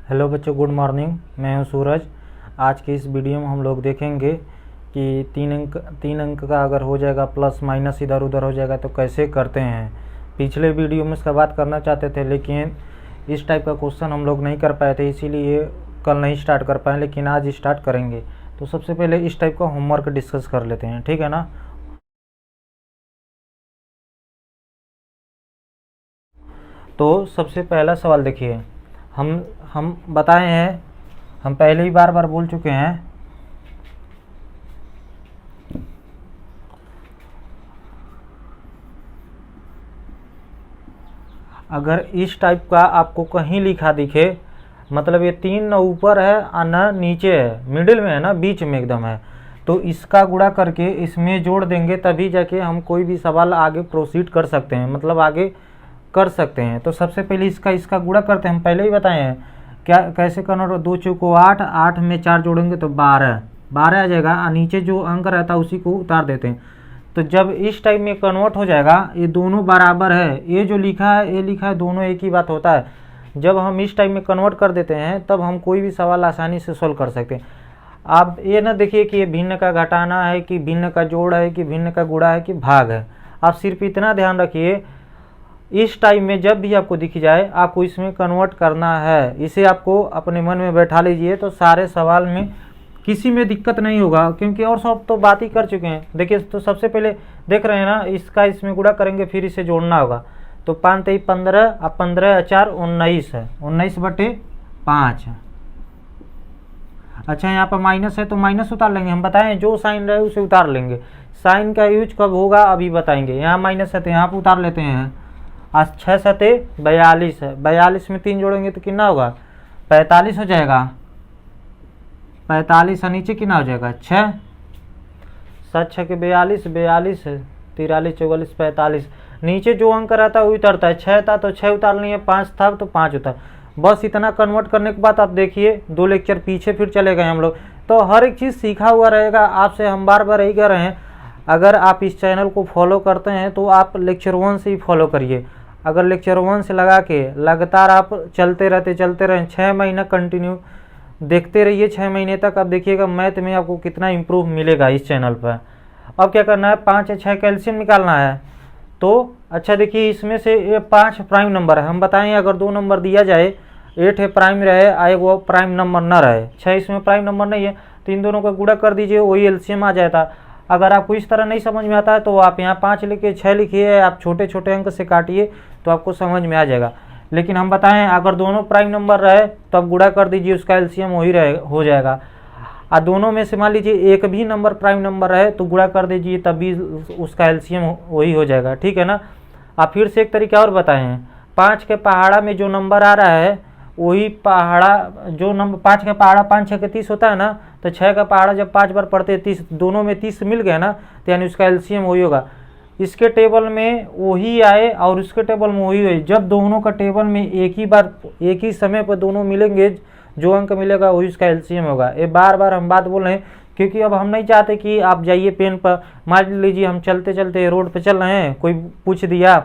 Hello बच्चों, good morning. मैं हूं सूरज। आज के इस वीडियो में हम लोग देखेंगे कि तीन अंक का अगर हो जाएगा प्लस माइनस इधर उधर हो जाएगा तो कैसे करते हैं। पिछले वीडियो में इसका बात करना चाहते थे, लेकिन इस टाइप का क्वेश्चन हम लोग नहीं कर पाए थे, इसीलिए कल नहीं स्टार्ट कर पाए, लेकिन आज स्टार्ट करेंगे। तो सबसे पहले इस टाइप का होमवर्क डिस्कस कर लेते हैं, ठीक है ना। तो सबसे पहला सवाल देखिए, हम बताए हैं, हम पहले ही बार बोल चुके हैं, अगर इस टाइप का आपको कहीं लिखा दिखे, मतलब ये तीन न ऊपर है और न नीचे है, मिडिल में है ना, बीच में एकदम है, तो इसका गुणा करके इसमें जोड़ देंगे, तभी जाके हम कोई भी सवाल आगे प्रोसीड कर सकते हैं, मतलब आगे कर सकते हैं। तो सबसे पहले इसका गुणा करते हैं। हम पहले ही बताए हैं क्या कैसे करना। 2 चौको 8, 8 में 4 जोड़ेंगे तो 12 आ जाएगा, और नीचे जो अंक रहता है उसी को उतार देते हैं। तो जब इस टाइप में कन्वर्ट हो जाएगा, ये दोनों बराबर है, ये जो लिखा है ये लिखा है, दोनों एक ही बात होता है। जब हम इस टाइप में कन्वर्ट कर देते हैं तब हम कोई भी सवाल आसानी से सोल्व कर सकते हैं। आप ये ना देखिए कि ये भिन्न का घटाना है कि भिन्न का जोड़ है कि भिन्न का गुणा है कि भाग है। आप सिर्फ इतना ध्यान रखिए, इस टाइम में जब भी आपको दिख जाए आपको इसमें कन्वर्ट करना है। इसे आपको अपने मन में बैठा लीजिए, तो सारे सवाल में किसी में दिक्कत नहीं होगा, क्योंकि और सब तो बात ही कर चुके हैं। देखिए, तो सबसे पहले देख रहे हैं ना, इसका इसमें गुणा करेंगे, फिर इसे जोड़ना होगा। तो 5 3 15, अब 15 4 19 है, 19/5 है। अच्छा, यहाँ पर माइनस है तो माइनस उतार लेंगे। हम बताएं जो साइन रहे उसे उतार लेंगे। साइन का यूज कब होगा अभी बताएंगे। यहाँ माइनस है तो यहाँ पर उतार लेते हैं। आज 6 7 42 है, 42 में 3 जोड़ेंगे तो कितना होगा, 45 हो जाएगा। 45 नीचे कितना हो जाएगा, 6 7 6 के 42, 43 43 44 45। नीचे जो अंक रहता है वो उतरता है। 6 था तो 6 उतार लिए, 5 था तो 5 उतार। बस इतना कन्वर्ट करने के बाद आप देखिए 2 लेक्चर पीछे फिर चले गए हम लोग। तो हर एक चीज़ सीखा हुआ रहेगा। आपसे हम बार यही कह रहे हैं, अगर आप इस चैनल को फॉलो करते हैं तो आप लेक्चर 1 से ही फॉलो करिए। अगर लेक्चर 1 से लगा के लगातार आप चलते रहें 6 महीना कंटिन्यू देखते रहिए, 6 महीने तक, आप देखिएगा मैथ में आपको कितना इम्प्रूव मिलेगा इस चैनल पर। अब क्या करना है, 5 या 6 कैल्शियम निकालना है। तो अच्छा देखिए, इसमें से ये 5 प्राइम नंबर है। हम बताएं अगर 2 नंबर दिया जाए, 8 है प्राइम रहे, आए वो प्राइम नंबर न रहे, 6 इसमें प्राइम नंबर नहीं है, तो इन दोनों का गुणा कर दीजिए, वही एलसीएम आ जाता। अगर आपको इस तरह नहीं समझ में आता है तो आप यहाँ 5 लिखिए, 6 लिखिए, आप छोटे छोटे अंक से काटिए तो आपको समझ में आ जाएगा। लेकिन हम बताएं अगर दोनों प्राइम नंबर रहे तो आप गुणा कर दीजिए, उसका एलसीएम वही हो जाएगा। और दोनों में से मान लीजिए एक भी नंबर प्राइम नंबर रहे तो गुणा कर दीजिए, तब भी उसका एलसीएम वही हो जाएगा, ठीक है ना। आप फिर से एक तरीका और बताएं, 5 के पहाड़ा में जो नंबर आ रहा है वही पहाड़ा, जो नंबर 5 का पहाड़ा 5 6 के 30 होता है ना, तो 6 का पहाड़ा जब 5 बार पढ़ते 30, दोनों में 30 मिल गया ना, तो यानी उसका एलसीएम वही होगा। इसके टेबल में वही आए और उसके टेबल में वही आए, जब दोनों का टेबल में एक ही बार एक ही समय पर दोनों मिलेंगे, जो अंक मिलेगा वही उसका एलसीएम होगा। ये बार हम बात बोल रहे हैं, क्योंकि अब हम नहीं चाहते कि आप जाइए पेन पर, मान लीजिए हम चलते चलते रोड पर चल रहे हैं, कोई पूछ दिया,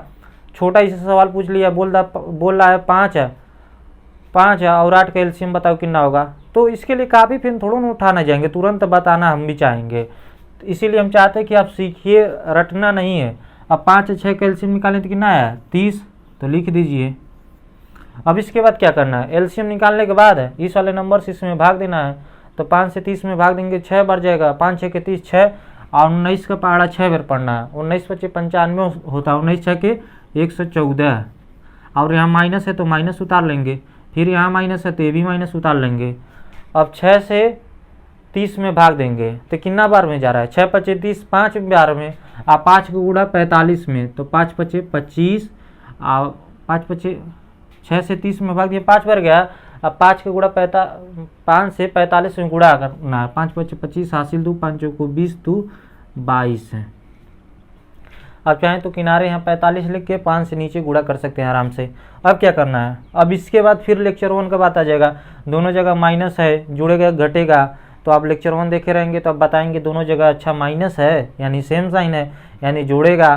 छोटा ही सवाल पूछ लिया, बोल रहा है 5 है और 8 का एलसीएम बताओ कितना होगा। तो इसके लिए काफ़ी फिर थोड़ा ना उठाना जाएंगे, तुरंत बताना हम भी चाहेंगे। तो इसीलिए हम चाहते हैं कि आप सीखिए, रटना नहीं है। अब 5 6 का एलसीएम निकालें तो कितना है, 30, तो लिख दीजिए। अब इसके बाद क्या करना है, एलसीएम निकालने के बाद इस वाले नंबर से इसमें भाग देना है। तो 5 से 30 में भाग देंगे, 6 बार जाएगा, 5 6 के 30 6, और 19 का पहाड़ा 6 बार पढ़ना है। 19 25 95 होता है, 19 6 के 114, और यहाँ माइनस है तो माइनस उतार लेंगे, फिर यहाँ माइनस है तो ये भी माइनस उतार लेंगे। अब 6 से 30 में भाग देंगे तो कितना बार में जा रहा है, 6 25 30, 5 बार में, आप 5 को गुणा 45 में, तो 5 25 25, और 5 25 6 से 30 में भाग दिया, 5 बार गया। अब 5 के गुणा 5 से 45 में गुणा करना है, 5 25 25 हासिल 2, 5 को 20 2 22 है। अब चाहें तो किनारे यहाँ 45 लिख के 5 से नीचे गुणा कर सकते हैं आराम से। अब क्या करना है, अब इसके बाद फिर लेक्चर 1 का बात आ जाएगा। दोनों जगह माइनस है, जुड़ेगा घटेगा, तो आप लेक्चर 1 देखे रहेंगे तो आप बताएंगे दोनों जगह अच्छा माइनस है, यानी सेम साइन है, यानी जोड़ेगा।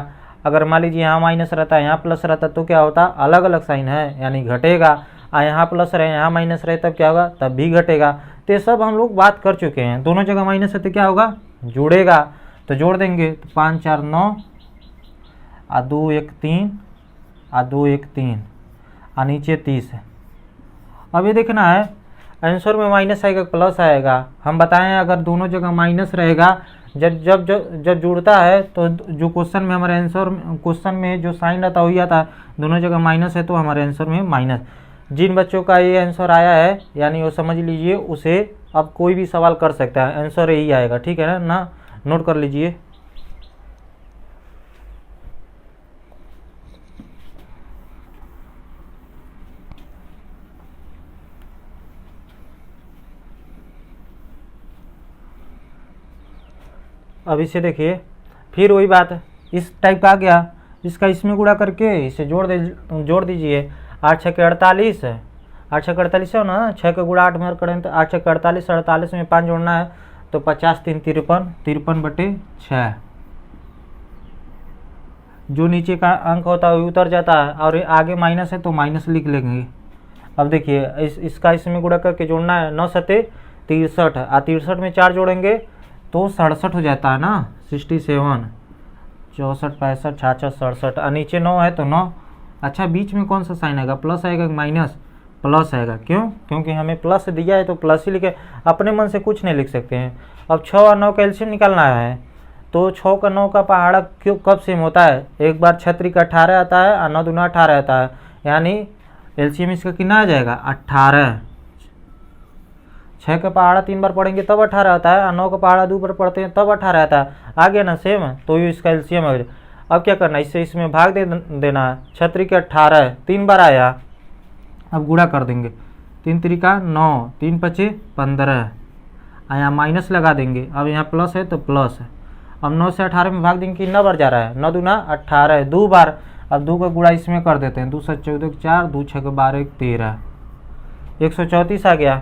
अगर मान लीजिए यहाँ माइनस रहता है यहाँ प्लस रहता तो क्या होता, अलग अलग साइन है, यानी घटेगा। यहाँ प्लस रहे यहाँ माइनस रहे तब क्या होगा, तब भी घटेगा। तो ये सब हम लोग बात कर चुके हैं। दोनों जगह माइनस है तो क्या होगा, जुड़ेगा। तो जोड़ देंगे तो 5 4 9 और 2 1 3 और 2 1 3 और नीचे 30 है। अब ये देखना है आंसर में माइनस आएगा प्लस आएगा। हम बताएं अगर दोनों जगह माइनस रहेगा, जब जुड़ता है तो जो क्वेश्चन में हमारे आंसर, क्वेश्चन में जो साइन आता है वही आता है। दोनों जगह माइनस है तो हमारे आंसर में माइनस। जिन बच्चों का ये आंसर आया है यानी वो समझ लीजिए, उसे अब कोई भी सवाल कर सकता है, आंसर यही आएगा। ठीक है ना, नोट कर लीजिए। अब इसे देखिए, फिर वही बात है, इस टाइप का आ गया, इसका इसमें गुणा करके इसे जोड़ दीजिए। 8 6 48 है, 8 6 48 है ना, 6 का गुणा 8 में करें तो 8 6 48, 48 में 5 जोड़ना है तो 50 3 53, 53/6। जो नीचे का अंक होता है वो उतर जाता है और आगे माइनस है तो माइनस लिख लेंगे। अब देखिए इसका इसमें गुणा करके जोड़ना है, 9 7 63 और 63 में 4 जोड़ेंगे तो 67 हो जाता है ना, 67, 64 65 66 67 और नीचे 9 है तो 9। अच्छा बीच में कौन सा साइन आएगा, प्लस आएगा माइनस, प्लस आएगा। क्यों, क्योंकि हमें प्लस दिया है तो प्लस ही लिखे, अपने मन से कुछ नहीं लिख सकते हैं। अब 6 और 9 का एलसीएम निकालना है तो 6 का 9 का पहाड़ा क्यों कब सेम होता है, एक बार 6 का 18 आता है और 9 दूना 18 आता है, यानी एलसीएम इसका कितना आ जाएगा 18। 6 का पहाड़ा 3 बार पढ़ेंगे तब 18 आता है और 9 का पहाड़ा 2 बार पढ़ते हैं तब 18 आता है। आ गया ना सेम, तो ये इसका एलसीएम है। अब क्या करना है, इससे इसमें भाग देना है। 6 के 18 है, 3 बार आया, अब गुणा कर देंगे, 3 3 9, 3 5 15, यहाँ माइनस लगा देंगे। अब यहाँ प्लस है तो प्लस है। अब 9 से 18 में भाग देंगे, कितना बार जा रहा है, 9 दूना 18 है, 2 बार। अब 2 का गुणा इसमें कर देते हैं, 2 7 14 4, 2 6 12 13, 134 आ गया।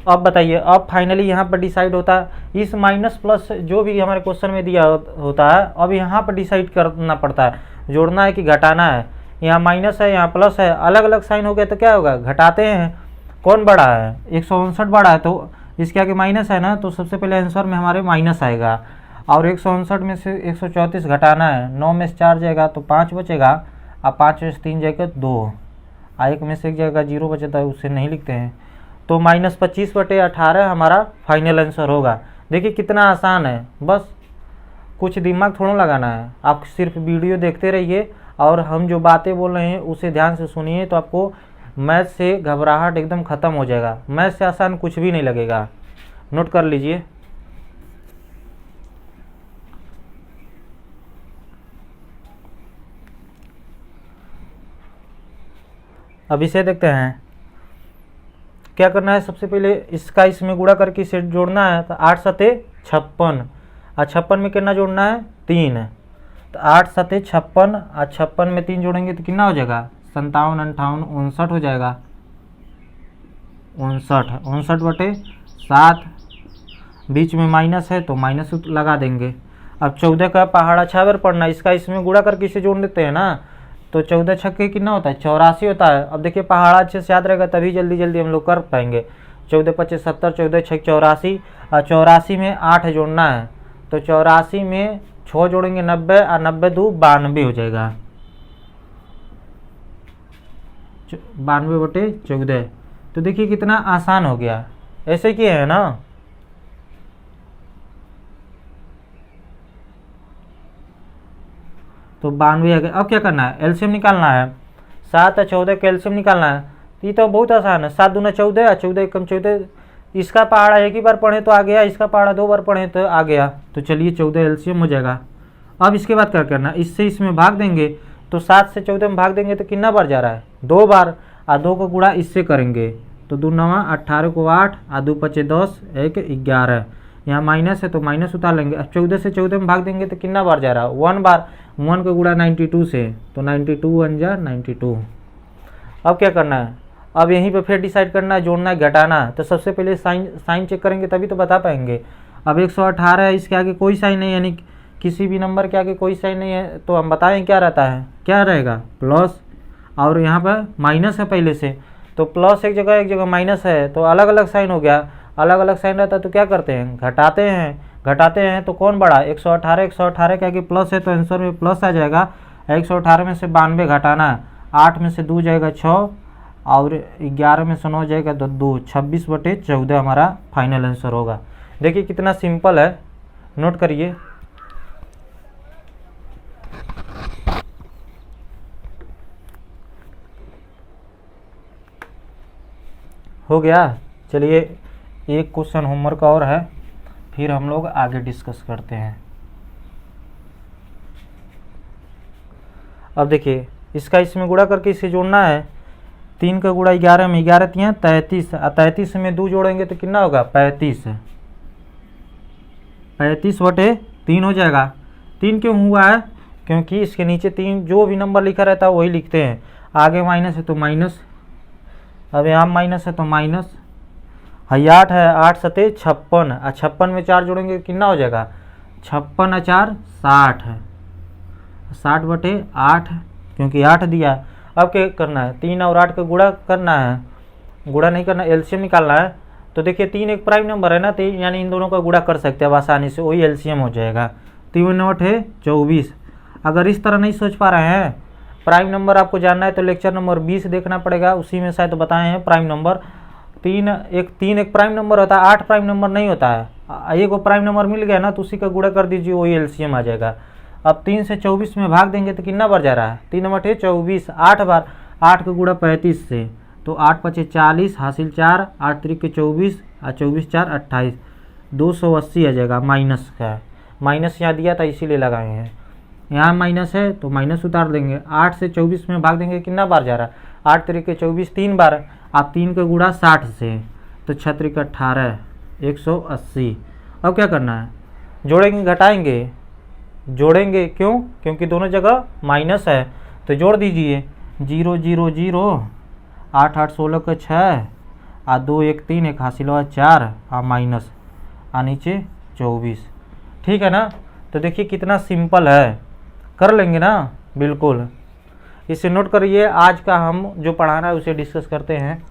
अब बताइए, अब फाइनली यहाँ पर डिसाइड होता है इस माइनस प्लस जो भी हमारे क्वेश्चन में दिया होता है, अब यहाँ पर डिसाइड करना पड़ता है, जोड़ना है कि घटाना है। यहाँ माइनस है यहाँ प्लस है, अलग अलग साइन हो गया तो क्या होगा, घटाते हैं। कौन बड़ा है, 159 बड़ा है तो इसके आगे माइनस है ना, तो सबसे पहले आंसर में हमारे माइनस आएगा। और 159 में से 134 घटाना है, 9 में से 4 जाएगा तो 5 बचेगा, और 5 में से 3 जाएगा 2, और 1 में से 1 जाएगा 0 बचता है, उससे नहीं लिखते हैं। तो -25/18 हमारा फाइनल आंसर होगा। देखिए कितना आसान है, बस कुछ दिमाग थोड़ा लगाना है। आप सिर्फ वीडियो देखते रहिए और हम जो बातें बोल रहे हैं उसे ध्यान से सुनिए, तो आपको मैथ से घबराहट एकदम ख़त्म हो जाएगा। मैथ से आसान कुछ भी नहीं लगेगा, नोट कर लीजिए। अब इसे देखते हैं क्या करना है। सबसे पहले इसका इसमें गुणा करके इसे जोड़ना है, तो 8 7 56 और 56 में कितना जोड़ना है 3, तो 8 7 56 और 56 में 3 जोड़ेंगे तो कितना हो जाएगा 57 58 59 हो जाएगा। 59/7, बीच में माइनस है तो माइनस लगा देंगे। अब 14 का पहाड़ा 6 बार पढ़ना, इसका इसमें गुणा करके इसे जोड़ देते हैं ना, तो 14 छक्के कितना होता है 84 होता है। अब देखिए पहाड़ा अच्छे से याद रहेगा तभी जल्दी जल्दी हम लोग कर पाएंगे। 14 5 70, 14 6 84, और 84 में 8 जोड़ना है, तो 84 में 6 जोड़ेंगे 90, और 90 2 92 हो जाएगा, 92/14। तो देखिए कितना आसान हो गया, ऐसे किए है ना। तो 92 आ गया। अब क्या करना है, एलसीएम निकालना है। 7 और 14 का एलसीएम निकालना है, ये तो बहुत आसान है। 7 दूना 14 और 14 एकम 14, इसका पहाड़ा एक ही बार पढ़े तो आ गया, इसका पहाड़ा 2 बार पढ़े तो आ गया। तो चलिए 14 एलसीएम हो जाएगा। अब इसके बाद क्या करना, इससे इसमें भाग देंगे, तो 7 से 14 में भाग देंगे तो कितना बार जा रहा है 2 बार, और 2 का गुणा इससे करेंगे तो 2 9 18 को 8, और 2 5 10, 1 11, यहाँ माइनस है तो माइनस उतार लेंगे। अब 14 से 14 में भाग देंगे तो कितना बार जा रहा है 1 बार, 1 का गुणा 92 से, तो 92 1 जा 92। अब क्या करना है, अब यहीं पे फिर डिसाइड करना है जोड़ना है घटाना है। तो सबसे पहले साइन चेक करेंगे तभी तो बता पाएंगे। अब 118 है, इसके आगे कोई साइन नहीं, यानी किसी भी नंबर के आगे कोई साइन नहीं है, तो हम बताएं क्या रहता है, क्या रहेगा प्लस, और यहाँ पर माइनस है पहले से, तो प्लस एक जगह माइनस है, तो अलग अलग साइन हो गया। अलग अलग साइन रहता है तो क्या करते हैं, घटाते हैं तो कौन बड़ा, 118, 118 क्या कि प्लस है तो आंसर में प्लस आ जाएगा। 118 में से 92 घटाना, 8 में से 2 जाएगा 6 और 11 में से 9 जाएगा तो 2, 26/14 हमारा फाइनल आंसर होगा। देखिए कितना सिंपल है, नोट करिए। हो गया। चलिए एक क्वेश्चन होमवर्क और है, फिर हम लोग आगे डिस्कस करते हैं। अब देखिए इसका इसमें गुणा करके इसे जोड़ना है। 3 का गुणा 11 में, 11 3 33, 33 में 2 जोड़ेंगे तो कितना होगा 35, 35/3 हो जाएगा। 3 क्यों हुआ है, क्योंकि इसके नीचे 3 जो भी नंबर लिखा रहता है वही लिखते हैं। आगे माइनस है तो माइनस, अब यहाँ माइनस है तो माइनस। 8 है, 8 सते 56, 56 में 4 जोड़ेंगे कितना हो जाएगा 56 और 4 60 है, 60/8 क्योंकि 8 दिया। अब क्या करना है, 3 और 8 का गुणा करना है, गुणा नहीं करना, एलसीएम निकालना है। तो देखिए 3 एक प्राइम नंबर है ना, तो यानी इन दोनों का गुणा कर सकते हैं आसानी से, वही एलसीएम हो जाएगा। 3 9 है 24। अगर इस तरह नहीं सोच पा रहे हैं, प्राइम नंबर आपको जानना है तो लेक्चर नंबर 20 देखना पड़ेगा, उसी में शायद बताए हैं प्राइम नंबर। 3 एक प्राइम नंबर होता है, 8 प्राइम नंबर नहीं होता है। एक प्राइम नंबर मिल गया ना तो उसी का गुणा कर दीजिए, वही एलसीएम आ जाएगा। अब 3 से 24 में भाग देंगे तो कितना बार जा रहा है, 3 9 24, 8 बार। 8 का गुणा 35 से, तो 8 5 40 हासिल 4, 8 3 के 24 और 24 4 28, 280 आ जाएगा। माइनस का माइनस यहाँ दिया था इसीलिए लगाए हैं, यहाँ माइनस है तो माइनस उतार देंगे। 8 से 24 में भाग देंगे कितना बार जा रहा है, 8 3 के 24 3 बार। आप 3 का गुणा 60 से, तो 6 3 का 18, 180। अब क्या करना है, जोड़ेंगे घटाएंगे, जोड़ेंगे क्यों, क्योंकि दोनों जगह माइनस है तो जोड़ दीजिए। 0 0 0, 8 8 16 का 6 और 2 1 3, एक हासिल हुआ 4 और माइनस और नीचे 24। ठीक है ना। तो देखिए कितना सिंपल है, कर लेंगे ना, बिल्कुल। इसे नोट करिए। आज का हम जो पढ़ाना है उसे डिस्कस करते हैं।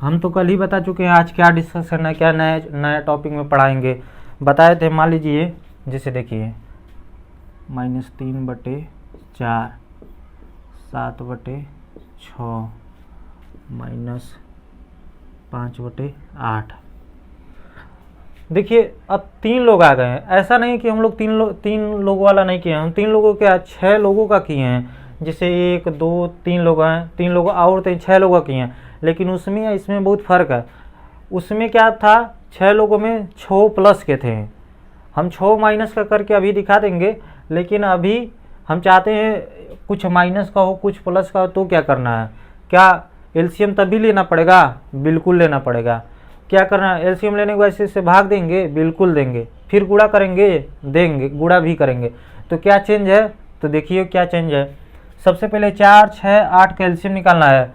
हम तो कल ही बता चुके हैं आज क्या डिस्कस करना है, क्या नया टॉपिक में पढ़ाएंगे, बताए थे। मान लीजिए जैसे देखिए -3/4, 7/6, -5/8। देखिए अब 3 लोग आ गए हैं। ऐसा नहीं कि हम लोग 3 लोगों वाला नहीं किए हैं, हम 3 लोगों क्या 6 लोगों का किए हैं। जैसे 1 2 3 लोग हैं, 3 लोग और थे, 6 लोगों का किए हैं। लेकिन उसमें या इसमें बहुत फ़र्क है। उसमें क्या था, 6 लोगों में 6 प्लस के थे, हम 6 माइनस का करके अभी दिखा देंगे। लेकिन अभी हम चाहते हैं कुछ माइनस का हो कुछ प्लस का हो, तो क्या करना है, क्या एलसीएम तभी लेना पड़ेगा, बिल्कुल लेना पड़ेगा। क्या करना है, एलसीएम लेने के बाद इसे भाग देंगे, बिल्कुल देंगे। फिर गुणा करेंगे, देंगे, गुणा भी करेंगे। तो क्या चेंज है, तो देखिए क्या चेंज है। सबसे पहले 4 6 8 का एलसीएम निकालना है।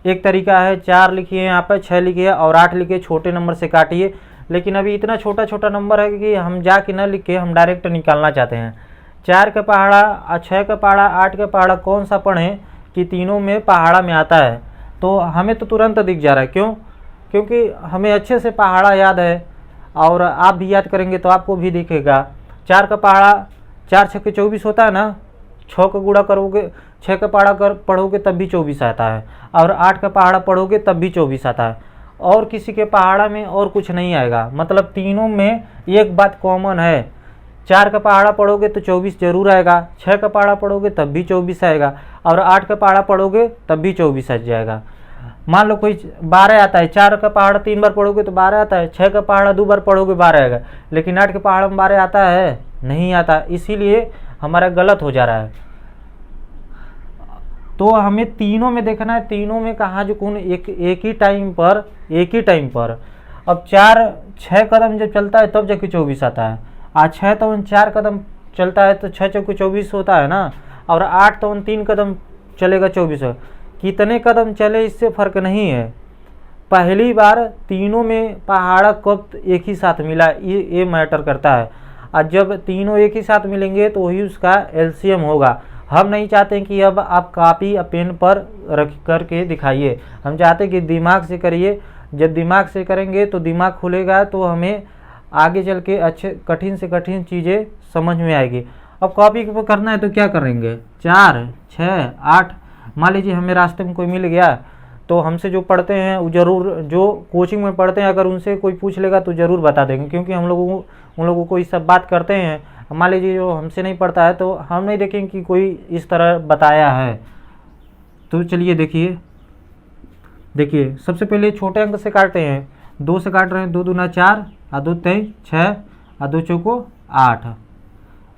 एक तरीका है, 4 लिखिए यहाँ पर, 6 लिखिए और 8 लिखिए, छोटे नंबर से काटिए। लेकिन अभी इतना छोटा छोटा नंबर है कि हम जा के न लिख के हम डायरेक्ट निकालना चाहते हैं। 4 का पहाड़ा, 6 का पहाड़ा, 8 का पहाड़ा कौन सा पढ़ें कि तीनों में पहाड़ा में आता है। तो हमें तो तुरंत दिख जा रहा है, क्यों, क्योंकि हमें अच्छे से पहाड़ा याद है और आप भी याद करेंगे तो आपको भी दिखेगा। 4 का पहाड़ा, 4 6 के 24 होता है ना, 6 का गुणा करोगे, 6 का पहाड़ा कर पढ़ोगे तब भी 24 आता है, और 8 का पहाड़ा पढ़ोगे तब भी 24 आता है। और किसी के पहाड़ा में और कुछ नहीं आएगा। मतलब तीनों में एक बात कॉमन है, 4 का पहाड़ा पढ़ोगे तो 24 जरूर आएगा, 6 का पहाड़ा पढ़ोगे तब भी 24 आएगा, और 8 का पहाड़ा पढ़ोगे तब भी 24 आ जाएगा। मान लो कोई 12 आता है, 4 का पहाड़ा 3 बार पढ़ोगे तो 12 आता है, 6 का पहाड़ा 2 बार पढ़ोगे 12 आएगा। लेकिन 8 के पहाड़ा में 12 आता है, नहीं आता, इसीलिए हमारा गलत हो जा रहा है। तो हमें तीनों में देखना है, तीनों में कहाँ जो कौन एक ही टाइम पर। अब 6 कदम जब चलता है तब जाके 24 आता है। आज 6 तो 4 कदम चलता है तो 6 चौके 24 होता है ना, और 8 तो 3 कदम चलेगा 24 है। कितने कदम चले इससे फ़र्क नहीं है, पहली बार तीनों में पहाड़ा कब एक ही साथ मिला, ये मैटर करता है। और जब तीनों एक ही साथ मिलेंगे तो वही उसका एलसीएम होगा। हम नहीं चाहते कि अब आप कॉपी या पेन पर रख करके दिखाइए, हम चाहते कि दिमाग से करिए। जब दिमाग से करेंगे तो दिमाग खुलेगा तो हमें आगे चल के अच्छे कठिन से कठिन चीज़ें समझ में आएगी। अब कॉपी पर करना है तो क्या करेंगे, 4, 6, 8। मान लीजिए हमें रास्ते में कोई मिल गया तो हमसे जो पढ़ते हैं वो ज़रूर, जो कोचिंग में पढ़ते हैं, अगर उनसे कोई पूछ लेगा तो ज़रूर बता देंगे, क्योंकि हम लोगों उन लोगों को ये सब बात करते हैं। मान लीजिए जो हमसे नहीं पढ़ता है तो हम नहीं देखेंगे कि कोई इस तरह बताया है। तो चलिए देखिए सबसे पहले छोटे अंक से काटते हैं। 2 से काट रहे हैं, 2 दूना 4, और 2 तेई 6, और 2 चौको 8।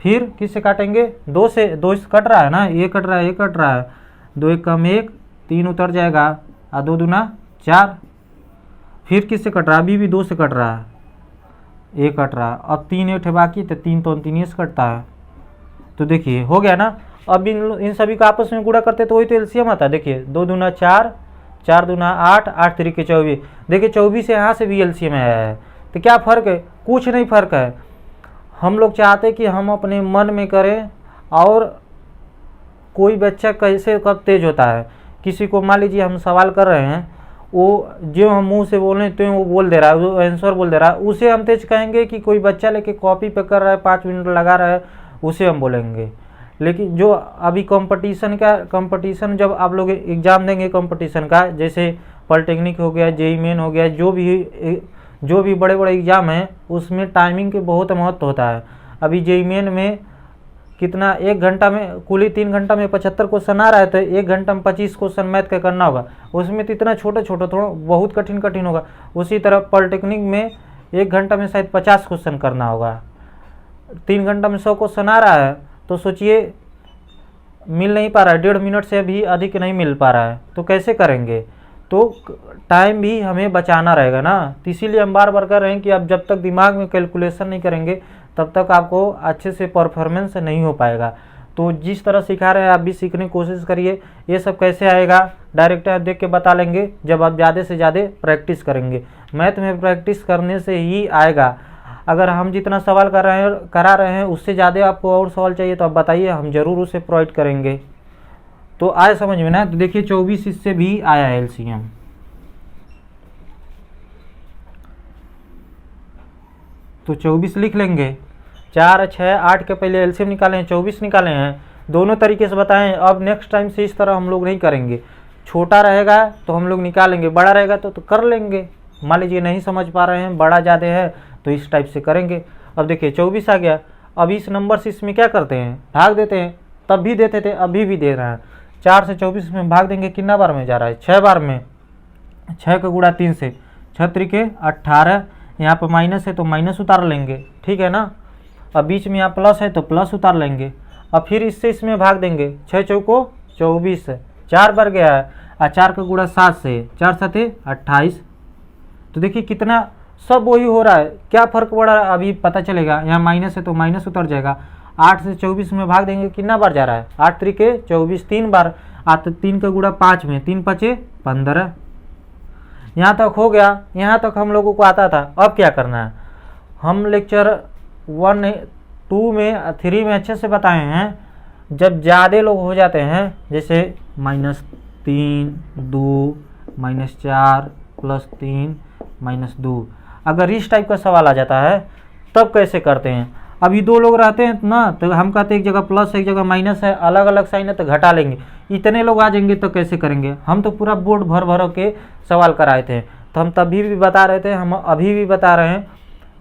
फिर किससे काटेंगे, 2 से कट रहा है ना, ये कट रहा है, ये कट रहा है, 2 एक कम 1, 3 उतर जाएगा, और 2 दूना 4। फिर किससे कट रहा है, अभी भी 2 से कट रहा है, ये कट रहा है। अब 3 एक बाकी, तो 3 तो 3 से कटता है। तो देखिए हो गया ना। अब इन सभी का आपस में गुणा करते तो वही तो एलसीएम आता है। देखिए 2 दूना 4, 4 दूना 8, 8 तरीके 24। देखिए 24 यहाँ से भी एलसीएम आया है। तो क्या फ़र्क है, कुछ नहीं फ़र्क है। हम लोग चाहते कि हम अपने मन में करें। और कोई बच्चा कैसे कब तेज होता है, किसी को मान लीजिए हम सवाल कर रहे हैं, वो जो हम मुंह से बोल रहे हैं तो वो बोल दे रहा है, वो आंसर बोल दे रहा है, उसे हम तेज कहेंगे कि कोई बच्चा लेके कॉपी पे कर रहा है, 5 मिनट लगा रहा है, उसे हम बोलेंगे। लेकिन जो अभी कंपटीशन जब आप लोग एग्ज़ाम देंगे कंपटीशन का, जैसे पॉलिटेक्निक हो गया, जेईई मेन हो गया, जो भी बड़े बड़े एग्ज़ाम हैं, उसमें टाइमिंग के बहुत महत्व होता है। अभी जेईई मेन में कितना, 1 घंटा में कुल ही 3 घंटा में 75 क्वेश्चन आ रहा है, तो 1 घंटा में 25 क्वेश्चन मैथ का करना होगा। उसमें तो इतना छोटा थोड़ा बहुत कठिन होगा। उसी तरह पॉलिटेक्निक में 1 घंटा में शायद 50 क्वेश्चन करना होगा। 3 घंटा में 100 क्वेश्चन आ रहा है, तो सोचिए मिल नहीं पा रहा है, 1.5 मिनट से भी अधिक नहीं मिल पा रहा है, तो कैसे करेंगे। तो टाइम भी हमें बचाना रहेगा ना। तो इसीलिए हम बार बार कर रहे हैं कि आप जब तक दिमाग में कैलकुलेशन नहीं करेंगे तब तक आपको अच्छे से परफॉर्मेंस नहीं हो पाएगा। तो जिस तरह सिखा रहे हैं आप भी सीखने की कोशिश करिए। ये सब कैसे आएगा, डायरेक्ट आप देख के बता लेंगे जब आप ज़्यादा से ज़्यादा प्रैक्टिस करेंगे। मैथ में प्रैक्टिस करने से ही आएगा। अगर हम जितना सवाल करा रहे हैं उससे ज़्यादा आपको और सवाल चाहिए तो आप बताइए, हम ज़रूर उसे प्रोवाइड करेंगे। तो आए समझ में ना। तो देखिए 24 इससे भी आया एलसीएम। तो 24 लिख लेंगे। 4, 6, 8 के पहले एलसीएम निकाले हैं, 24 निकाले हैं। दोनों तरीके से बताएं। अब नेक्स्ट टाइम से इस तरह हम लोग नहीं करेंगे। छोटा रहेगा तो हम लोग निकालेंगे, बड़ा रहेगा तो कर लेंगे। मान लीजिए नहीं समझ पा रहे हैं, बड़ा ज़्यादा है, तो इस टाइप से करेंगे। अब देखिए 24 आ गया। अब इस नंबर से इसमें क्या करते हैं, भाग देते हैं। तब भी देते थे, अभी भी दे रहे हैं। 4 से 24 में भाग देंगे, कितना बार में जा रहा है, 6 बार में। 6 का गुणा 3 से, 6 त्रिके 18। यहाँ पर माइनस है तो माइनस उतार लेंगे, ठीक है ना। अब बीच में यहाँ प्लस है तो प्लस उतार लेंगे। अब फिर इससे इसमें भाग देंगे, 6 चौको 24, 4 बार गया है। और 4 का गुणा 7 से, 4 7 28। तो देखिए कितना सब वही हो रहा है, क्या फ़र्क पड़ा अभी पता चलेगा। यहाँ माइनस है तो माइनस उतर जाएगा। 8 से 24 में भाग देंगे, कितना बार जा रहा है, 8 त्रिके 24, 3 बार। 3 का गुणा 5 में, 3 5 15। यहाँ तक हो गया, यहाँ तक हम लोगों को आता था। अब क्या करना है, हम लेक्चर 1, 2 में 3 में अच्छे से बताए हैं। जब ज़्यादा लोग हो जाते हैं, जैसे -3, 2, -4, +3, -2, अगर इस टाइप का सवाल आ जाता है तब कैसे करते हैं। अभी 2 लोग रहते हैं ना, तो हम कहते हैं एक जगह प्लस है एक जगह माइनस है, अलग अलग साइन है तो घटा लेंगे। इतने लोग आ जाएंगे तो कैसे करेंगे। हम तो पूरा बोर्ड भर के सवाल कराए थे, तो हम तभी भी बता रहे थे, हम अभी भी बता रहे हैं।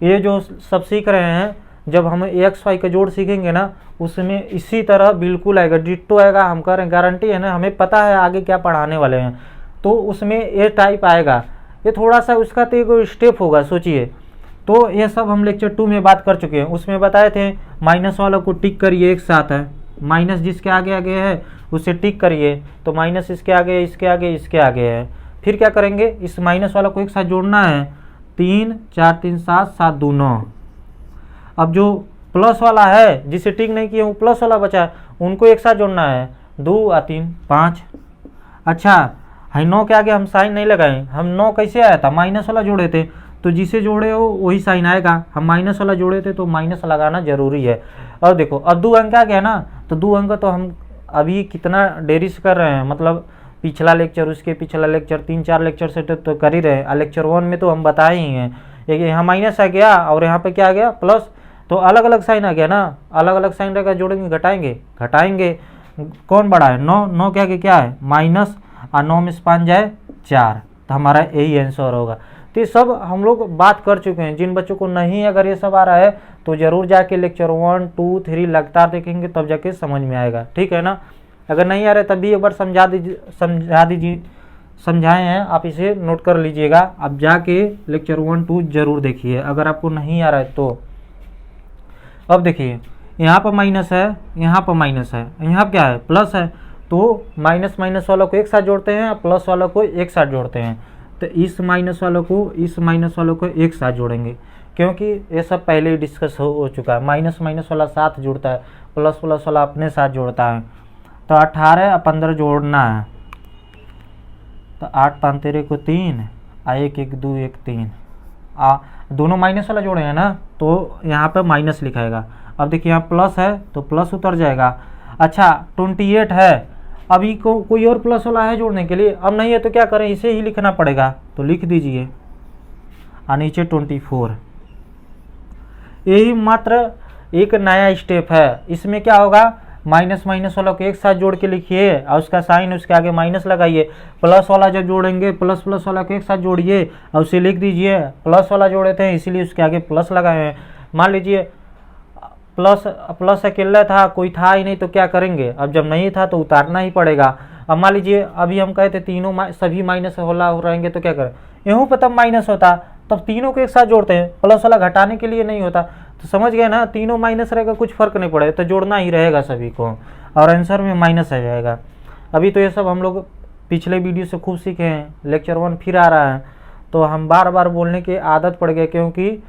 ये जो सब सीख रहे हैं, जब हम एक्स वाई का जोड़ सीखेंगे ना, उसमें इसी तरह बिल्कुल आएगा, डिट्टो आएगा। हम कह रहे हैं, गारंटी है ना, हमें पता है आगे क्या पढ़ाने वाले हैं, तो उसमें ये टाइप आएगा। ये थोड़ा सा उसका तो एक स्टेप होगा, सोचिए। तो ये सब हम लेक्चर 2 में बात कर चुके हैं। उसमें बताए थे माइनस वालों को टिक करिए एक साथ है, माइनस जिसके आगे आगे है उसे टिक करिए, तो माइनस इसके आगे इसके आगे इसके आगे है। फिर क्या करेंगे, इस माइनस वाला को एक साथ जोड़ना है, 3 4 3 7 7 2 9। अब जो प्लस वाला है जिसे टिक नहीं किए वो प्लस वाला बचा है, उनको एक साथ जोड़ना है, 2 और 3 5। अच्छा, हाई 9 के आगे हम साइन नहीं लगाए, हम 9 कैसे आया था, माइनस वाला जोड़े थे, तो जिसे जोड़े हो वही साइन आएगा। हम माइनस वाला जोड़े थे तो माइनस लगाना जरूरी है। और देखो अब 2 अंक आ गया ना, तो 2 अंक तो हम अभी कितना देरी से कर रहे हैं, मतलब पिछला लेक्चर, उसके पिछला लेक्चर, 3-4 लेक्चर से तो कर ही रहे हैं। लेक्चर 1 में तो हम बताए ही हैं, एक यहाँ माइनस आ गया और यहाँ पे क्या आ गया प्लस, तो अलग अलग साइन आ गया ना, अलग अलग साइन रहेगा, जोड़ेंगे घटाएंगे, घटाएंगे कौन बड़ा है, 9 के आगे क्या है माइनस, और 9 में से 5 जाए 4, तो हमारा यही आंसर होगा। तो ये सब हम लोग बात कर चुके हैं। जिन बच्चों को नहीं अगर ये सब आ रहा है तो ज़रूर जाके लेक्चर 1, 2, 3 लगातार देखेंगे, तब जाके समझ में आएगा, ठीक है ना। अगर नहीं आ रहा है तब भी एक बार समझा दीजिए, समझाए हैं आप, इसे नोट कर लीजिएगा। आप जाके लेक्चर 1, 2 जरूर देखिए अगर आपको नहीं आ रहा है तो। अब देखिए यहाँ पर माइनस है, यहाँ पर माइनस है, यहाँ क्या है प्लस है, तो माइनस माइनस वालों को एक साथ जोड़ते हैं, प्लस वालों को एक साथ जोड़ते हैं। तो इस माइनस वालों को इस माइनस वालों को एक साथ जोड़ेंगे, क्योंकि ये सब पहले ही डिस्कस हो चुका है। माइनस माइनस वाला साथ जुड़ता है, प्लस प्लस वाला अपने साथ जोड़ता है। तो 18 और 15 जोड़ना है, तो 8 5 13 को 3, 1 1 2 1 3, दोनों माइनस वाला जोड़े हैं ना, तो यहाँ पे माइनस लिखाएगा। अब देखिए यहाँ प्लस है तो प्लस उतर जाएगा। अच्छा 28 है, अभी को कोई और प्लस वाला है जोड़ने के लिए, अब नहीं है तो क्या करें, इसे ही लिखना पड़ेगा, तो लिख दीजिए, और नीचे 24। यही मात्र एक नया स्टेप है। इसमें क्या होगा, माइनस माइनस वाला को एक साथ जोड़ के लिखिए और उसका साइन उसके आगे माइनस लगाइए। प्लस वाला जब जोड़ेंगे प्लस प्लस वाला को एक साथ जोड़िए और उसे लिख दीजिए, प्लस वाला जोड़े थे इसीलिए उसके आगे प्लस लगाए हैं। मान लीजिए प्लस अकेला था, कोई था ही नहीं, तो क्या करेंगे, अब जब नहीं था तो उतारना ही पड़ेगा। अब मान लीजिए अभी हम कहते तीनों सभी माइनस होला हो रहेंगे तो क्या करें, यूँ पर तब माइनस होता, तब तीनों को एक साथ जोड़ते हैं, प्लस वाला घटाने के लिए नहीं होता। तो समझ गए ना, तीनों माइनस रहेगा कुछ फर्क नहीं पड़ेगा, तो जोड़ना ही रहेगा सभी को, और आंसर में माइनस आ जाएगा। अभी तो ये सब हम लोग पिछले वीडियो से खूब सीखे हैं, लेक्चर 1 फिर आ रहा है, तो हम बार बार बोलने की आदत पड़ गई, क्योंकि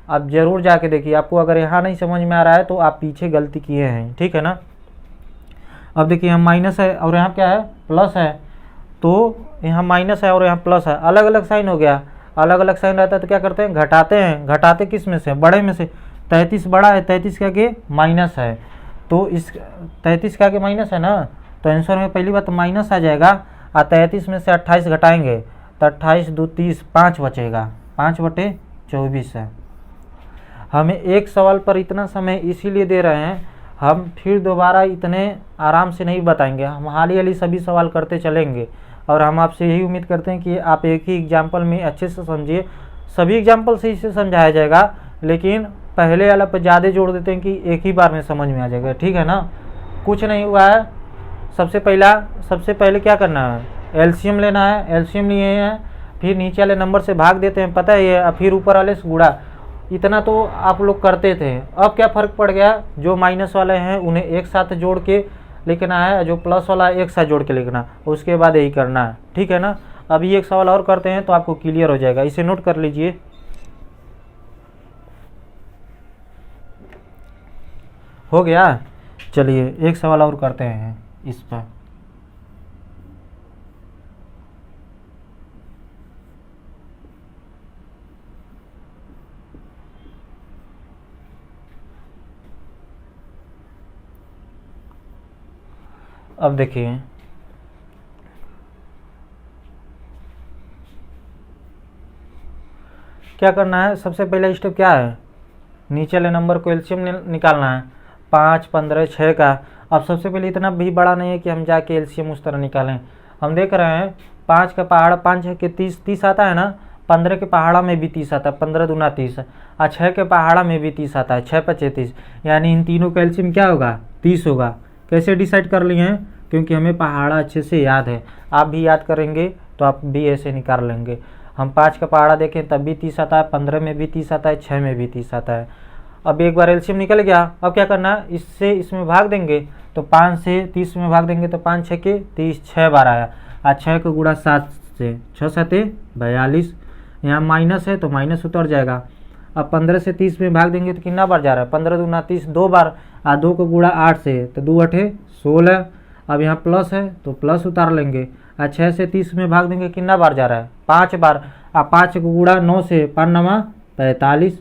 आप जरूर जाके देखिए, आपको अगर यहाँ नहीं समझ में आ रहा है तो आप पीछे गलती किए हैं, ठीक है ना। अब देखिए यहाँ माइनस है और यहाँ क्या है प्लस है, तो यहाँ माइनस है और यहाँ प्लस है, अलग अलग साइन हो गया। अलग अलग साइन रहता है तो क्या करते हैं, घटाते हैं। घटाते किस में से, बड़े में से। 33 बड़ा है, 33 के आगे माइनस है, तो इस 33 के आगे माइनस है ना, तो आंसर में पहली बात माइनस आ जाएगा। और 33 में से 28 घटाएंगे तो 28 2 30, 5 बचेगा, 5/24 है। हमें एक सवाल पर इतना समय इसीलिए दे रहे हैं, हम फिर दोबारा इतने आराम से नहीं बताएंगे, हम हाली हाली सभी सवाल करते चलेंगे। और हम आपसे यही उम्मीद करते हैं कि आप एक ही एग्जाम्पल में अच्छे से समझिए। सभी एग्जाम्पल से इसे समझाया जाएगा, लेकिन पहले वाला पर ज़्यादा जोड़ देते हैं कि एक ही बार में समझ में आ जाएगा, ठीक है ना। कुछ नहीं हुआ है, सबसे पहले क्या करना है, एलसीएम लेना है। एलसीएम लिए हैं, फिर नीचे वाले नंबर से भाग देते हैं, पता ही है, फिर ऊपर वाले से गुणा। इतना तो आप लोग करते थे। अब क्या फ़र्क पड़ गया, जो माइनस वाले हैं उन्हें एक साथ जोड़ के लिखना है, जो प्लस वाला एक साथ जोड़ के लिखना, उसके बाद यही करना है, ठीक है ना। अभी एक सवाल और करते हैं तो आपको क्लियर हो जाएगा, इसे नोट कर लीजिए। हो गया, चलिए एक सवाल और करते हैं इस पर। अब देखिए क्या करना है, सबसे पहला स्टेप क्या है, नीचे वाले नंबर को एलसीएम निकालना है। 5 15 6 का। अब सबसे पहले इतना भी बड़ा नहीं है कि हम जाके एलसीएम उस तरह निकालें। हम देख रहे हैं 5 का पहाड़ा 5 6 के 30 आता है ना, 15 के पहाड़ा में भी 30 आता है, 15 दूना 30, और 6 के पहाड़ा में भी 30 आता है, 6 5 30, यानी इन तीनों का एलसीएम क्या होगा, 30 होगा। कैसे डिसाइड कर लिए हैं, क्योंकि हमें पहाड़ा अच्छे से याद है। आप भी याद करेंगे तो आप भी ऐसे निकाल लेंगे। हम 5 का पहाड़ा देखें तब भी 30 आता है, 15 में भी 30 आता है, 6 में भी 30 आता है। अब एक बार एलसीएम निकल गया, अब क्या करना है, इससे इसमें भाग देंगे, तो 5 से 30 में भाग देंगे तो 5 6 के 30, 6 बार आया, और 6 को गुणा 7 से, 6 7 42, यहाँ माइनस है तो माइनस उतर जाएगा। अब 15 से 30 में भाग देंगे तो कितना बार जा रहा है, 15 दूना 30, 2 बार, और 2 को गुणा 8 से, तो 2 8 16। अब यहाँ प्लस है तो प्लस उतार लेंगे, और 6 से 30 में भाग देंगे कितना बार जा रहा है, 5 बार। अब 5 को गुणा 9 से 5 नमा 45।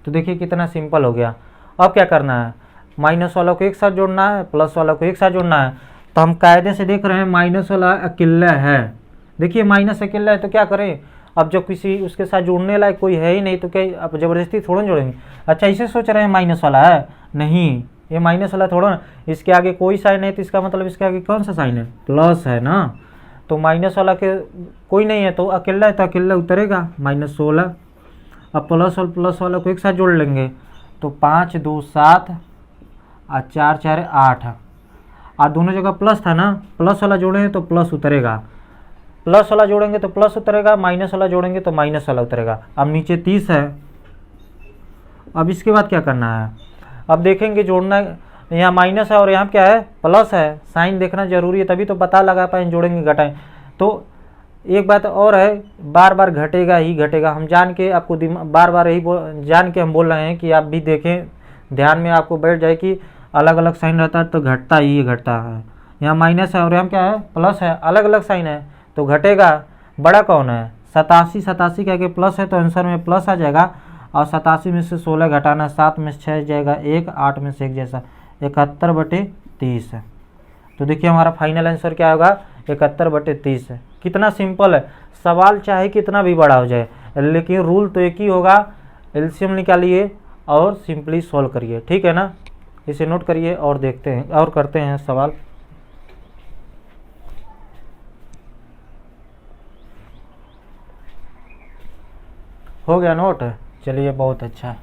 तो देखिए कितना सिंपल हो गया। अब क्या करना है, माइनस वाला को एक साथ जोड़ना है, प्लस वाला को एक साथ जोड़ना है। तो हम कायदे से देख रहे हैं माइनस वाला अकेला है, देखिए माइनस अकेला है तो क्या करें, अब जब किसी उसके साथ जोड़ने लायक कोई है ही नहीं तो क्या अब ज़बरदस्ती थोड़ा जोड़ेंगे। अच्छा इसे सोच रहे हैं माइनस वाला है, नहीं ये माइनस वाला थोड़ा ना, इसके आगे कोई साइन है तो इसका मतलब इसके आगे कौन सा साइन है, प्लस है ना। तो माइनस वाला के कोई नहीं है तो अकेला है तो अकेला उतरेगा -16। अब प्लस और प्लस वाला को एक साथ जोड़ लेंगे तो 5 2 7 और 4 4 8। और दोनों जगह प्लस था ना, प्लस वाला जोड़ेंगे तो प्लस उतरेगा, प्लस वाला जोड़ेंगे तो प्लस उतरेगा, माइनस वाला जोड़ेंगे तो माइनस वाला उतरेगा। अब नीचे 30 है। अब इसके बाद क्या करना है, अब देखेंगे जोड़ना, यहाँ माइनस है और यहाँ क्या है प्लस है, साइन देखना जरूरी है तभी तो पता लगा पाए जोड़ेंगे घटाएं। तो एक बात और है, बार बार घटेगा ही घटेगा, हम जान के आपको बार बार यही जान के हम बोल रहे हैं कि आप भी देखें, ध्यान में आपको बैठ जाए कि अलग अलग साइन रहता है तो घटता ही घटता है। यहाँ माइनस है और यहाँ क्या है प्लस है, अलग अलग साइन है तो घटेगा। बड़ा कौन है 87, 87 के आगे प्लस है तो आंसर में प्लस आ जाएगा। और 87 में से 16 घटाना, 7 में से 6 जाएगा 1, 8 में से 1 जैसा 71/30 है। तो देखिए हमारा फाइनल आंसर क्या होगा 71/30 है। कितना सिंपल है, सवाल चाहे कितना भी बड़ा हो जाए लेकिन रूल तो एक ही होगा, एलसीएम निकालिए और सिंपली सॉल्व करिए, ठीक है ना। इसे नोट करिए और देखते हैं और करते हैं सवाल। हो गया नोट, चलिए बहुत अच्छा।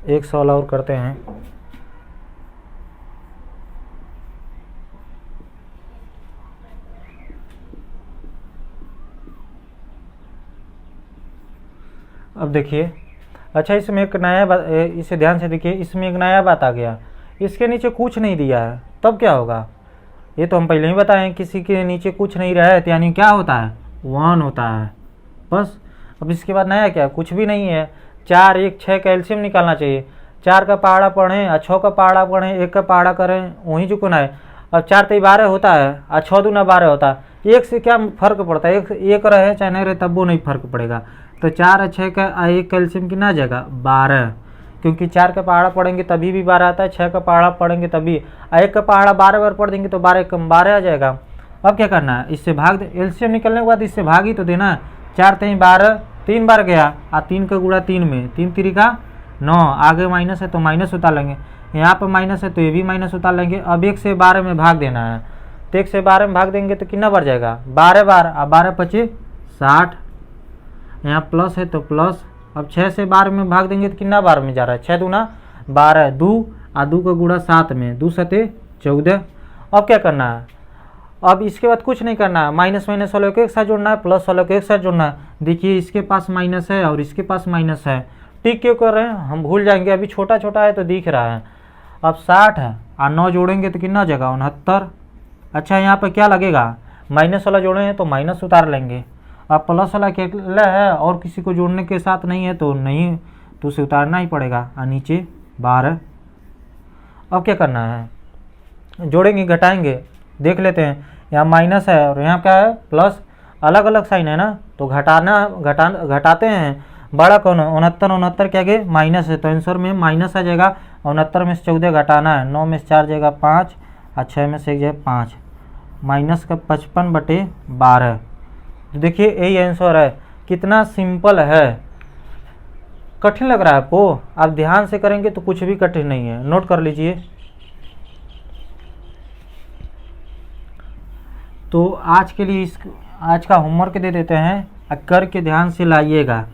एक सवाल और करते हैं। अब देखिए, अच्छा इसमें एक नया बात, इसे ध्यान से देखिए, इसमें एक नया बात आ गया, इसके नीचे कुछ नहीं दिया है तब क्या होगा, ये तो हम पहले ही बताएं किसी के नीचे कुछ नहीं रहा है तो यानी क्या होता है 1 होता है बस। अब इसके बाद नया क्या, कुछ भी नहीं है। 4 1 6 का एलसीएम निकालना चाहिए, 4 का पहाड़ा पढ़ें और 6 का पहाड़ा पढ़ें, 1 का पहाड़ा करें वहीं चुकना है। अब 4 तो 12 होता है और 6 दूना 12 होता है, एक से क्या फर्क पड़ता है, एक रहे चाहे नहीं रहे तब वो नहीं फर्क पड़ेगा। तो 4 और 6 का 1 का एलसीएम कितना आ जाएगा 12, क्योंकि 4 का पहाड़ा पढ़ेंगे तभी भी 12 आता है, 6 का पहाड़ा पढ़ेंगे तभी, 1 का पहाड़ा 12 बार पढ़ देंगे तो 12 कम 12 आ जाएगा। अब क्या करना है, इससे भाग दे, एलसीएम निकलने के बाद इससे भाग ही तो देना है। 4 3 12, 3 बार गया और 3 का गुणा 3 में 3 3 का 9, आगे माइनस है तो माइनस उतार लेंगे, यहाँ पर माइनस है तो ये भी माइनस उतार लेंगे। अब 1 से 12 में भाग देना है, तो 1 से 12 में भाग देंगे तो कितना बार जाएगा 12 बार, और 12 25 60, यहाँ प्लस है तो प्लस। अब 6 से 12 में भाग देंगे तो कितना बार में जा रहा है 6 दूना 12, 2 और 2 का गुणा 7 में 2 7 14। अब क्या करना है, अब इसके बाद कुछ नहीं करना है, माइनस माइनस वाले को एक साथ जोड़ना है, प्लस वाले को एक साथ जोड़ना है। देखिए इसके पास माइनस है और इसके पास माइनस है, टिक क्यों कर रहे हैं हम भूल जाएंगे, अभी छोटा छोटा है तो दिख रहा है। अब 60 है और 9 जोड़ेंगे तो कितना जगह 69। अच्छा यहाँ पर क्या लगेगा, माइनस वाला जोड़े हैं तो माइनस उतार लेंगे। अब प्लस वाला अकेला है और किसी को जोड़ने के साथ नहीं है तो नहीं, तो उसे उतारना ही पड़ेगा। और नीचे 12। अब क्या करना है, जोड़ेंगे घटाएंगे, देख लेते हैं। यहाँ माइनस है और यहाँ क्या है प्लस, अलग अलग साइन है ना तो घटाते हैं। बड़ा कौन है 69, 69 के आगे माइनस है तो आंसर में माइनस आ जाएगा। 69 में से 14 घटाना है, 9 में से 4 जाएगा 5 और 6 में से 1 जाएगा 5, माइनस का 55/12। तो देखिए यही आंसर है। कितना सिंपल है, कठिन लग रहा है आपको, आप ध्यान से करेंगे तो कुछ भी कठिन नहीं है, नोट कर लीजिए। तो आज के लिए आज का होमवर्क दे देते हैं, करके ध्यान से लाइएगा।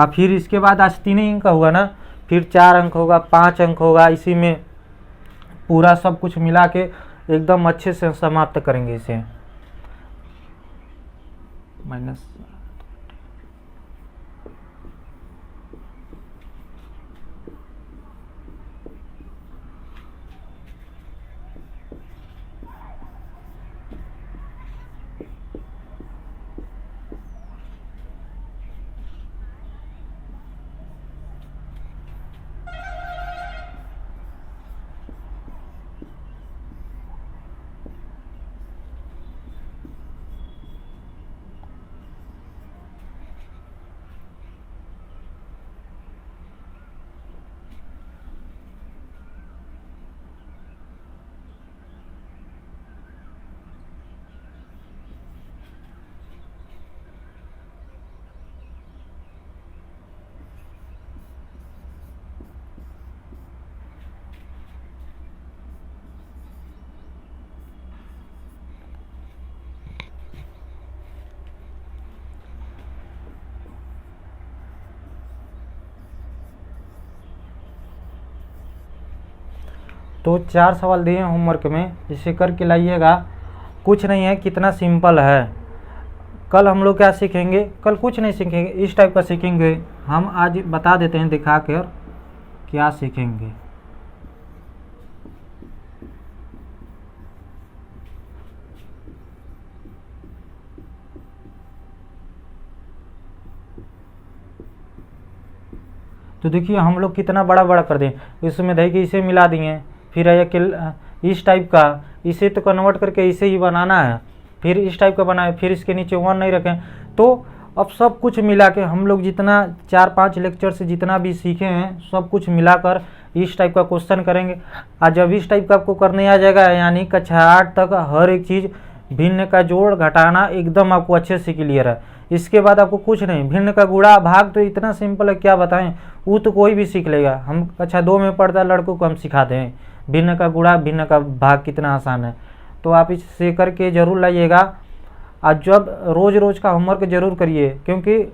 फिर इसके बाद आज 3 अंक का हुआ ना, फिर 4 अंक होगा, 5 अंक होगा, इसी में पूरा सब कुछ मिला के एकदम अच्छे से समाप्त करेंगे इसे। माइनस तो 4 सवाल दिए होमवर्क में, इसे करके लाइएगा। कुछ नहीं है, कितना सिंपल है। कल हम लोग क्या सीखेंगे, कल कुछ नहीं सीखेंगे, इस टाइप का सीखेंगे। हम आज बता देते हैं दिखा कर क्या सीखेंगे। तो देखिए हम लोग कितना बड़ा बड़ा कर दें, इसमें देखिए इसे मिला दिए, फिर इस टाइप का, इसे तो कन्वर्ट करके इसे ही बनाना है, फिर इस टाइप का बनाए, फिर इसके नीचे 1 नहीं रखें। तो अब सब कुछ मिला के हम लोग जितना 4-5 लेक्चर से जितना भी सीखे हैं सब कुछ मिलाकर इस टाइप का क्वेश्चन करेंगे। आज जब इस टाइप का आपको करने आ जाएगा, यानी कक्षा 8 तक हर एक चीज़, भिन्न का जोड़ घटाना एकदम आपको अच्छे से क्लियर है। इसके बाद आपको कुछ नहीं, भिन्न का गुणा भाग तो इतना सिंपल है, क्या बताएं, वो तो कोई भी सीख लेगा। हम कक्षा 2 में पढ़ता लड़कों को हम सिखाते हैं भिन्न का गुणा भिन्न का भाग कितना आसान है। तो आप इसे करके ज़रूर लाइएगा। आज जब रोज़ रोज़ का होमवर्क ज़रूर करिए, क्योंकि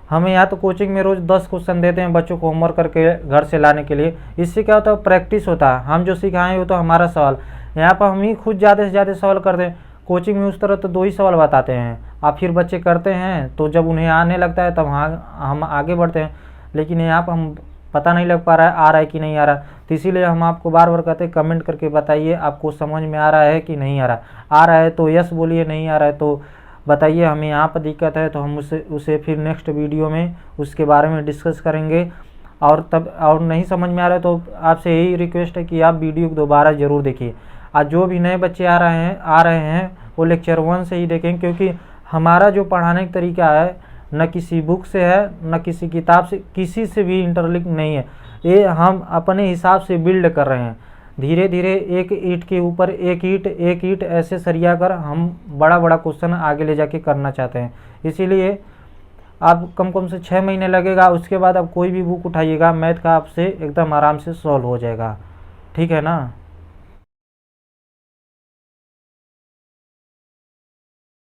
हमें यहाँ तो कोचिंग में रोज़ 10 क्वेश्चन देते हैं बच्चों को होमवर्क करके घर से लाने के लिए। इससे क्या होता है, प्रैक्टिस होता है। हम जो सिखाएं वो तो हमारा सवाल, यहाँ पर हम ही खुद ज़्यादा से ज़्यादा सवाल करते हैं। कोचिंग में उस तरह तो 2 ही सवाल बताते हैं, आप फिर बच्चे करते हैं तो जब उन्हें आने लगता है तब हम आगे बढ़ते हैं। लेकिन यहाँ पर हम पता नहीं लग पा रहा है आ रहा है कि नहीं आ रहा, तो इसीलिए हम आपको बार बार कहते हैं कमेंट करके बताइए आपको समझ में आ रहा है कि नहीं आ रहा। आ रहा है तो यस बोलिए, नहीं आ रहा है तो बताइए हमें यहाँ पर दिक्कत है, तो हम उसे फिर नेक्स्ट वीडियो में उसके बारे में डिस्कस करेंगे। और नहीं समझ में आ रहा है तो आपसे यही रिक्वेस्ट है कि आप वीडियो को दोबारा ज़रूर देखिए। आज जो भी नए बच्चे आ रहे हैं वो लेक्चर 1 से ही देखें, क्योंकि हमारा जो पढ़ाने का तरीका है न किसी बुक से है न किसी किताब से, किसी से भी इंटरलिंक नहीं है। ये हम अपने हिसाब से बिल्ड कर रहे हैं। धीरे धीरे एक ईंट के ऊपर एक ईंट ऐसे सरिया कर हम बड़ा बड़ा क्वेश्चन आगे ले जाके करना चाहते हैं। इसीलिए आप कम से 6 महीने लगेगा, उसके बाद आप कोई भी बुक उठाइएगा मैथ का, आपसे एकदम आराम से सॉल्व हो जाएगा। ठीक है ना।